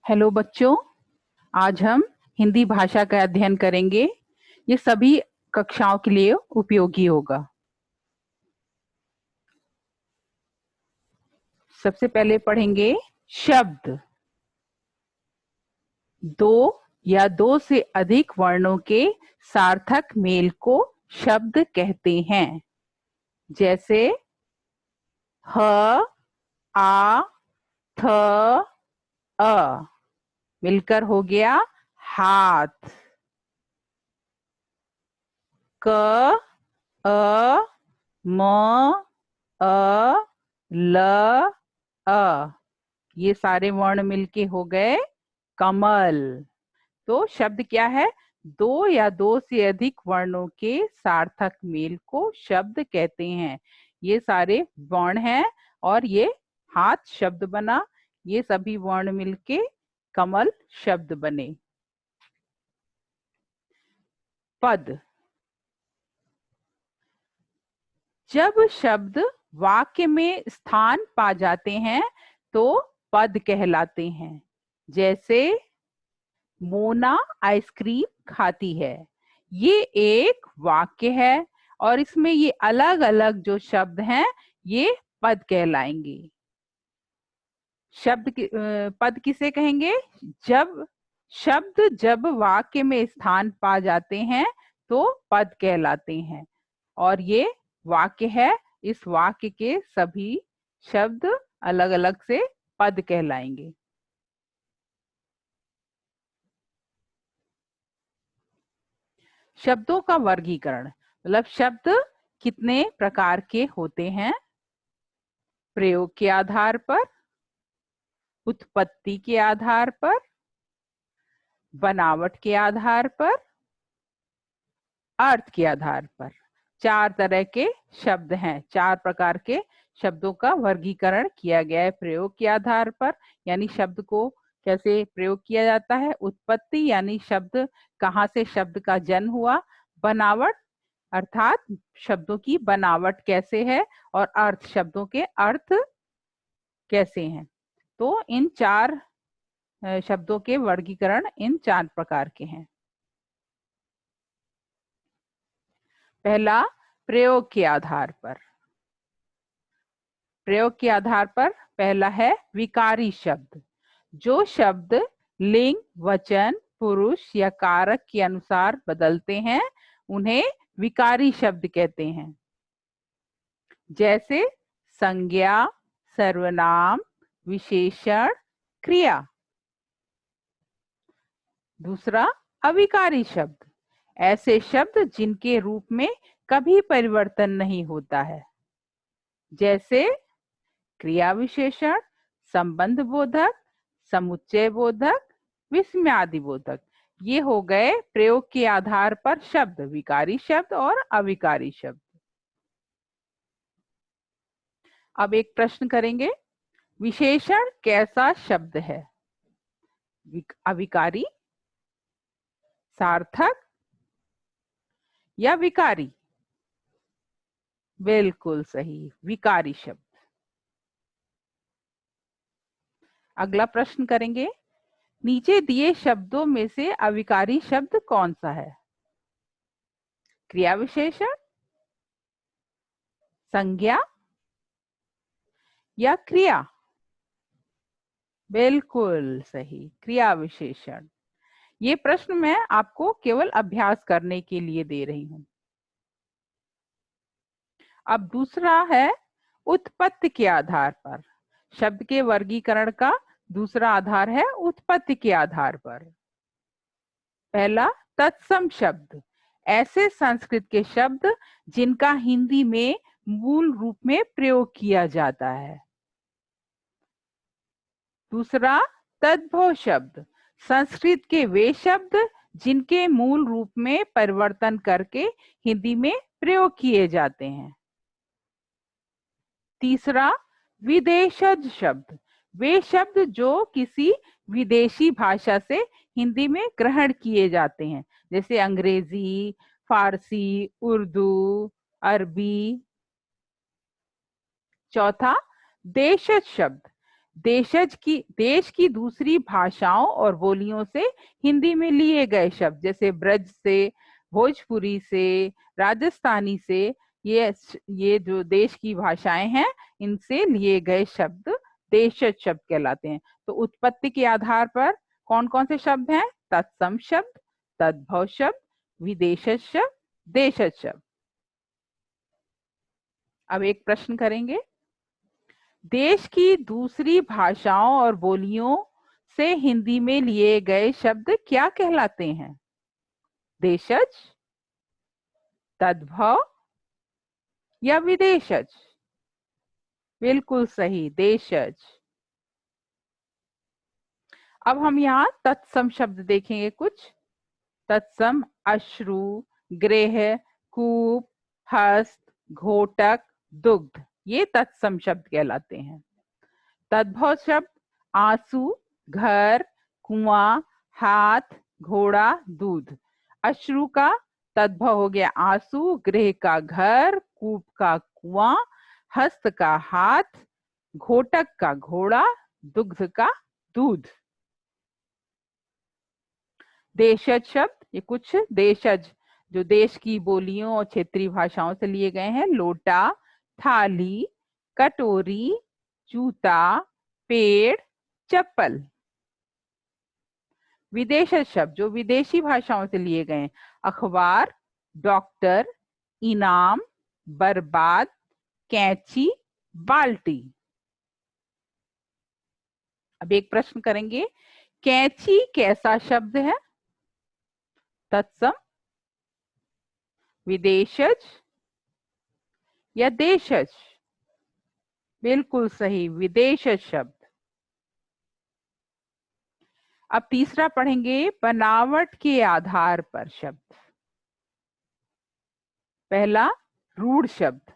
Hello बच्चों, आज हम हिंदी भाषा का अध्ययन करेंगे। ये सभी कक्षाओं के लिए उपयोगी होगा। सबसे पहले पढ़ेंगे शब्द। दो या दो से अधिक वर्णों के सार्थक मेल को शब्द कहते हैं। जैसे ह, आ, थ, अ मिलकर हो गया हाथ। क, अ, म, अ, ल, अ ये सारे वर्ण मिलके हो गए कमल। तो शब्द क्या है? दो या दो से अधिक वर्णों के सार्थक मेल को शब्द कहते हैं। ये सारे वर्ण हैं और ये हाथ शब्द बना। ये सभी वर्ण मिलके कमल शब्द बने। पद। जब शब्द वाक्य में स्थान पा जाते हैं तो पद कहलाते हैं। जैसे मोना आइसक्रीम खाती है। ये एक वाक्य है और इसमें ये अलग अलग जो शब्द हैं ये पद कहलाएंगे। पद किसे कहेंगे? जब जब वाक्य में स्थान पा जाते हैं तो पद कहलाते हैं। और ये वाक्य है, इस वाक्य के सभी शब्द अलग अलग से पद कहलाएंगे। शब्दों का वर्गीकरण मतलब शब्द कितने प्रकार के होते हैं? प्रयोग के आधार पर, उत्पत्ति के आधार पर, बनावट के आधार पर, अर्थ के आधार पर। चार तरह के शब्द हैं। चार प्रकार के शब्दों का वर्गीकरण किया गया है। प्रयोग के आधार पर यानी शब्द को कैसे प्रयोग किया जाता है। उत्पत्ति यानी शब्द कहाँ से शब्द का जन्म हुआ। बनावट अर्थात शब्दों की बनावट कैसे है। और अर्थ शब्दों के अर्थ कैसे हैं। तो इन चार शब्दों के वर्गीकरण इन चार प्रकार के हैं। पहला, प्रयोग के आधार पर। प्रयोग के आधार पर पहला है विकारी शब्द। जो शब्द लिंग, वचन, पुरुष या कारक के अनुसार बदलते हैं उन्हें विकारी शब्द कहते हैं। जैसे संज्ञा, सर्वनाम, विशेषण, क्रिया। दूसरा, अविकारी शब्द। ऐसे शब्द जिनके रूप में कभी परिवर्तन नहीं होता है। जैसे क्रिया विशेषण, संबंध बोधक, समुच्चय बोधक, विस्मयादि बोधक। ये हो गए प्रयोग के आधार पर शब्द, विकारी शब्द और अविकारी शब्द। अब एक प्रश्न करेंगे, विशेषण कैसा शब्द है? अविकारी, सार्थक या विकारी? बिल्कुल सही, विकारी शब्द। अगला प्रश्न करेंगे, नीचे दिए शब्दों में से अविकारी शब्द कौन सा है? क्रिया विशेषण, संज्ञा या क्रिया? बिल्कुल सही, क्रिया विशेषण। ये प्रश्न मैं आपको केवल अभ्यास करने के लिए दे रही हूं। अब दूसरा है उत्पत्ति के आधार पर। शब्द के वर्गीकरण का दूसरा आधार है उत्पत्ति के आधार पर। पहला, तत्सम शब्द। ऐसे संस्कृत के शब्द जिनका हिंदी में मूल रूप में प्रयोग किया जाता है। दूसरा, तद्भव शब्द। संस्कृत के वे शब्द जिनके मूल रूप में परिवर्तन करके हिंदी में प्रयोग किए जाते हैं। तीसरा, विदेशज शब्द। वे शब्द जो किसी विदेशी भाषा से हिंदी में ग्रहण किए जाते हैं। जैसे अंग्रेजी, फारसी, उर्दू, अरबी। चौथा, देशज शब्द। देश की दूसरी भाषाओं और बोलियों से हिंदी में लिए गए शब्द, जैसे ब्रज से, भोजपुरी से, राजस्थानी से, ये जो देश की भाषाएं हैं इनसे लिए गए शब्द देशज शब्द कहलाते हैं। तो उत्पत्ति के आधार पर कौन कौन से शब्द हैं? तत्सम शब्द, तद्भव शब्द, विदेशज शब्द, देशज शब्द। अब एक प्रश्न करेंगे, देश की दूसरी भाषाओं और बोलियों से हिंदी में लिए गए शब्द क्या कहलाते हैं? देशज, तद्भव या विदेशज? बिल्कुल सही, देशज। अब हम यहाँ तत्सम शब्द देखेंगे कुछ। तत्सम अश्रु, गृह, कूप, हस्त, घोटक, दुग्ध, ये तत्सम शब्द कहलाते हैं। तद्भव शब्द आंसू, घर, कुआं, हाथ, घोड़ा, दूध। अश्रु का तद्भव हो गया आंसू, गृह का घर, कूप का कुआं, हस्त का हाथ, घोटक का घोड़ा, दुग्ध का दूध। देशज शब्द, ये कुछ देशज जो देश की बोलियों और क्षेत्रीय भाषाओं से लिए गए हैं। लोटा, थाली, कटोरी, जूता, पेड़, चप्पल। विदेशज शब्द जो विदेशी भाषाओं से लिए गए हैं। अखबार, डॉक्टर, इनाम, बर्बाद, कैंची, बाल्टी। अब एक प्रश्न करेंगे, कैंची कैसा शब्द है? तत्सम, विदेशज या देशज? बिल्कुल सही, विदेशज शब्द। अब तीसरा पढ़ेंगे, बनावट के आधार पर शब्द। पहला, रूढ़ शब्द,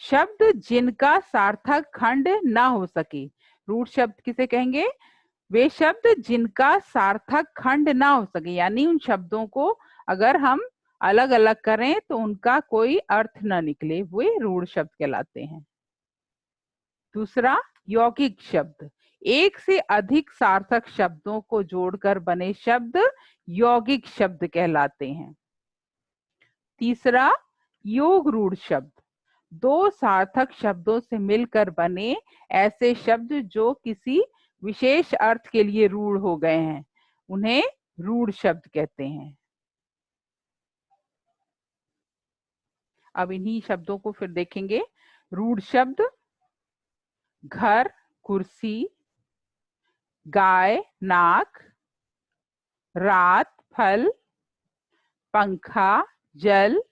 शब्द जिनका सार्थक खंड ना हो सके। रूढ़ शब्द किसे कहेंगे? वे शब्द जिनका सार्थक खंड ना हो सके, यानी उन शब्दों को अगर हम अलग अलग करें तो उनका कोई अर्थ ना निकले, वे रूढ़ शब्द कहलाते हैं। दूसरा, यौगिक शब्द, एक से अधिक सार्थक शब्दों को जोड़कर बने शब्द यौगिक शब्द कहलाते हैं। तीसरा, योग रूढ़ शब्द, दो सार्थक शब्दों से मिलकर बने ऐसे शब्द जो किसी विशेष अर्थ के लिए रूढ़ हो गए हैं, उन्हें रूढ़ शब्द कहते हैं। अब इन्हीं शब्दों को फिर देखेंगे। रूढ़ शब्द, घर, कुर्सी, गाय, नाक, रात, फल, पंखा, जल,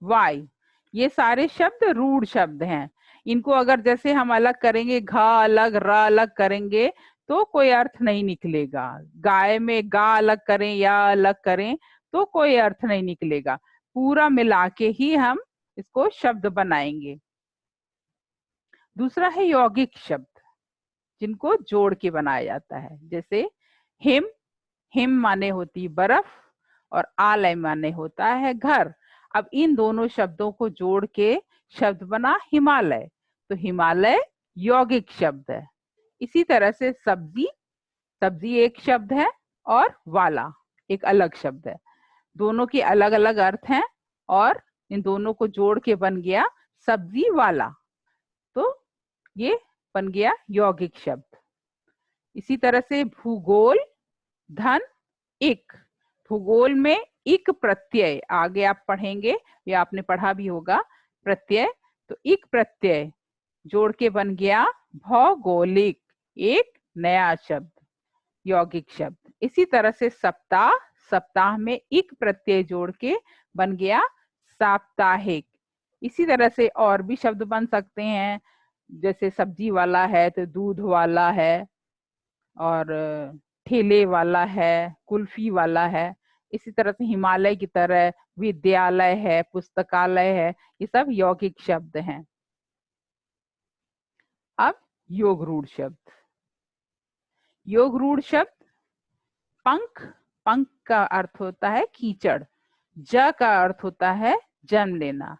वायु, ये सारे शब्द रूढ़ शब्द हैं। इनको अगर जैसे हम अलग करेंगे, घ अलग, र अलग करेंगे तो कोई अर्थ नहीं निकलेगा। गाय में गा अलग करें या अलग करें तो कोई अर्थ नहीं निकलेगा। पूरा मिला के ही हम इसको शब्द बनाएंगे। दूसरा है यौगिक शब्द, जिनको जोड़ के बनाया जाता है। जैसे हिम, हिम माने होती बर्फ, और आलय माने होता है घर। अब इन दोनों शब्दों को जोड़ के शब्द बना हिमालय, तो हिमालय यौगिक शब्द है। इसी तरह से सब्जी, सब्जी एक शब्द है और वाला एक अलग शब्द है। दोनों के अलग अलग अर्थ हैं और इन दोनों को जोड़ के बन गया सब्जी वाला, तो ये बन गया यौगिक शब्द। इसी तरह से भूगोल, धन, इक। भूगोल में इक प्रत्यय, आगे आप पढ़ेंगे या आपने पढ़ा भी होगा प्रत्यय, तो इक प्रत्यय जोड़ के बन गया भौगोलिक, एक नया शब्द, यौगिक शब्द। इसी तरह से सप्ताह, सप्ताह में इक प्रत्यय जोड़ के बन गया साप्ताहिक। इसी तरह से और भी शब्द बन सकते हैं, जैसे सब्जी वाला है तो दूध वाला है, और ठेले वाला है, कुल्फी वाला है। इसी तरह से हिमालय की तरह विद्यालय है, पुस्तकालय है, ये सब यौगिक शब्द हैं। अब योग रूढ़ शब्द। योग रूढ़ शब्द, पंख, पंख का अर्थ होता है कीचड़, ज का अर्थ होता है जन्म लेना,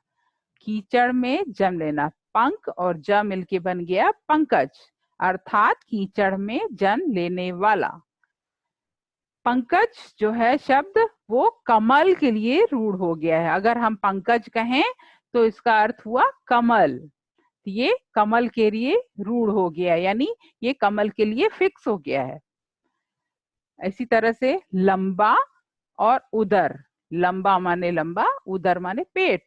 कीचड़ में जन्म लेना। पंख और ज मिलके बन गया पंकज। अर्थात कीचड़ में जन्म लेने वाला। पंकज जो है शब्द वो कमल के लिए रूढ़ हो गया है। अगर हम पंकज कहें तो इसका अर्थ हुआ कमल। ये कमल के लिए रूढ़ हो गया है, यानी ये कमल के लिए फिक्स हो गया है। इसी तरह से लंबा और उदर, लंबा माने लंबा, उदर माने पेट।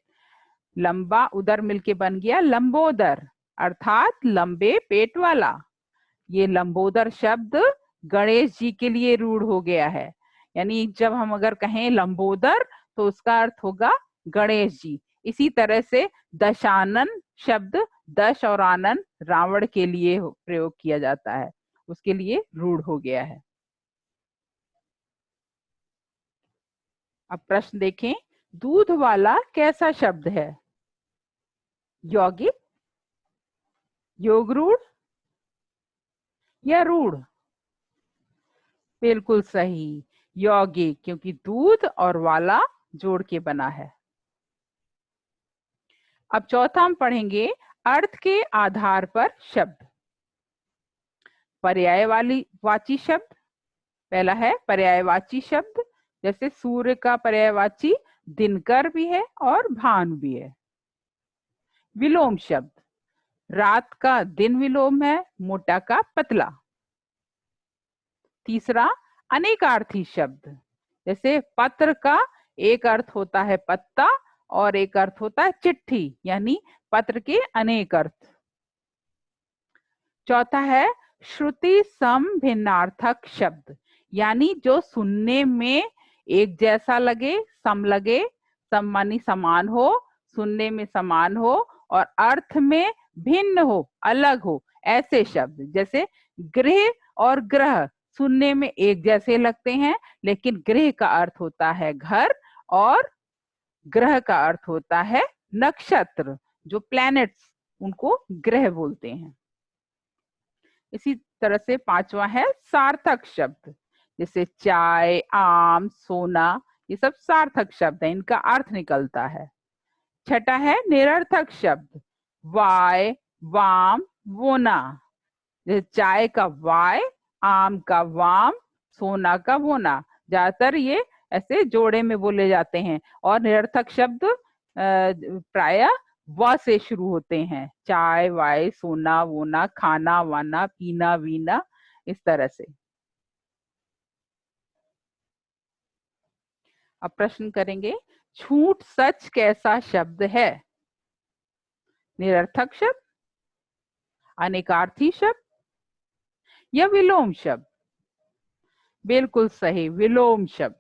लंबा उदर मिलके बन गया लंबोदर, अर्थात लंबे पेट वाला। ये लंबोदर शब्द गणेश जी के लिए रूढ़ हो गया है, यानी जब हम अगर कहें लंबोदर तो उसका अर्थ होगा गणेश जी। इसी तरह से दशानन शब्द, दश और आनंद रावण के लिए प्रयोग किया जाता है, उसके लिए रूढ़ हो गया है। अब प्रश्न देखें, दूध वाला कैसा शब्द है? यौगिक, योगरूढ़ या रूढ़? बिल्कुल सही, यौगिक, क्योंकि दूध और वाला जोड़ के बना है। अब चौथा हम पढ़ेंगे अर्थ के आधार पर शब्द। पर्यायवाची शब्द, पहला है पर्यायवाची शब्द, जैसे सूर्य का पर्यायवाची दिनकर भी है और भानु भी है। विलोम शब्द, रात का दिन विलोम है, मोटा का पतला। तीसरा अनेकार्थी शब्द, जैसे पत्र का एक अर्थ होता है पत्ता और एक अर्थ होता है चिट्ठी, यानी पत्र के अनेक अर्थ। चौथा है श्रुति सम भिन्नार्थक शब्द, यानी जो सुनने में एक जैसा लगे, सम लगे, सम मानी समान हो, सुनने में समान हो और अर्थ में भिन्न हो, अलग हो, ऐसे शब्द। जैसे गृह और ग्रह सुनने में एक जैसे लगते हैं, लेकिन गृह का अर्थ होता है घर और ग्रह का अर्थ होता है नक्षत्र, जो प्लैनेट्स, उनको ग्रह बोलते हैं। इसी तरह से पांचवा है सार्थक शब्द, जैसे चाय, आम, सोना, ये सब सार्थक शब्द है, इनका अर्थ निकलता है। छठा है निरर्थक शब्द, वाय, वाम, वोना, जैसे चाय का वाय, आम का वाम, सोना का वोना। ज्यादातर ये ऐसे जोड़े में बोले जाते हैं। और निरर्थक शब्द प्रायः व से शुरू होते हैं, चाय, वाय, सोना, वोना, खाना, वाना, पीना, वीना, इस तरह से। अब प्रश्न करेंगे, झूठ सच कैसा शब्द है? निरर्थक शब्द, अनेकार्थी शब्द या विलोम शब्द? बिल्कुल सही, विलोम शब्द।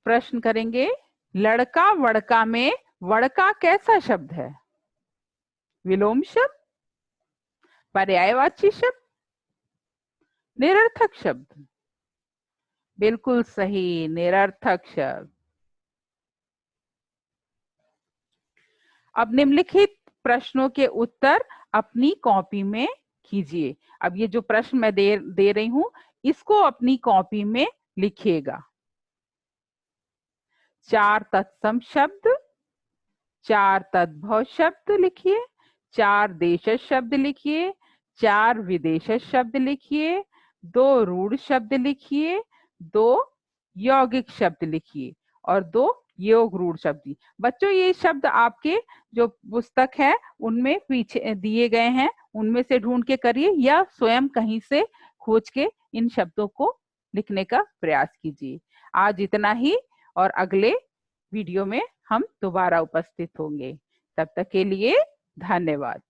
प्रश्न करेंगे, लड़का वड़का में वड़का कैसा शब्द है? विलोम शब्द, पर्यायवाची शब्द, निरर्थक शब्द? बिल्कुल सही, निरर्थक शब्द। अब निम्नलिखित प्रश्नों के उत्तर अपनी कॉपी में कीजिए। अब ये जो प्रश्न मैं दे रही हूं, इसको अपनी कॉपी में लिखिएगा। 4 तत्सम शब्द, 4 तद्भव शब्द लिखिए, 4 देशज शब्द लिखिए, 4 विदेशज शब्द लिखिए, 2 रूढ़ शब्द लिखिए, 2 यौगिक शब्द लिखिए और 2 योग रूढ़ शब्द। बच्चों, ये शब्द आपके जो पुस्तक है उनमें पीछे दिए गए हैं, उनमें से ढूंढ के करिए या स्वयं कहीं से खोज के इन शब्दों को लिखने का प्रयास कीजिए। आज इतना ही, और अगले वीडियो में हम दोबारा उपस्थित होंगे। तब तक के लिए धन्यवाद।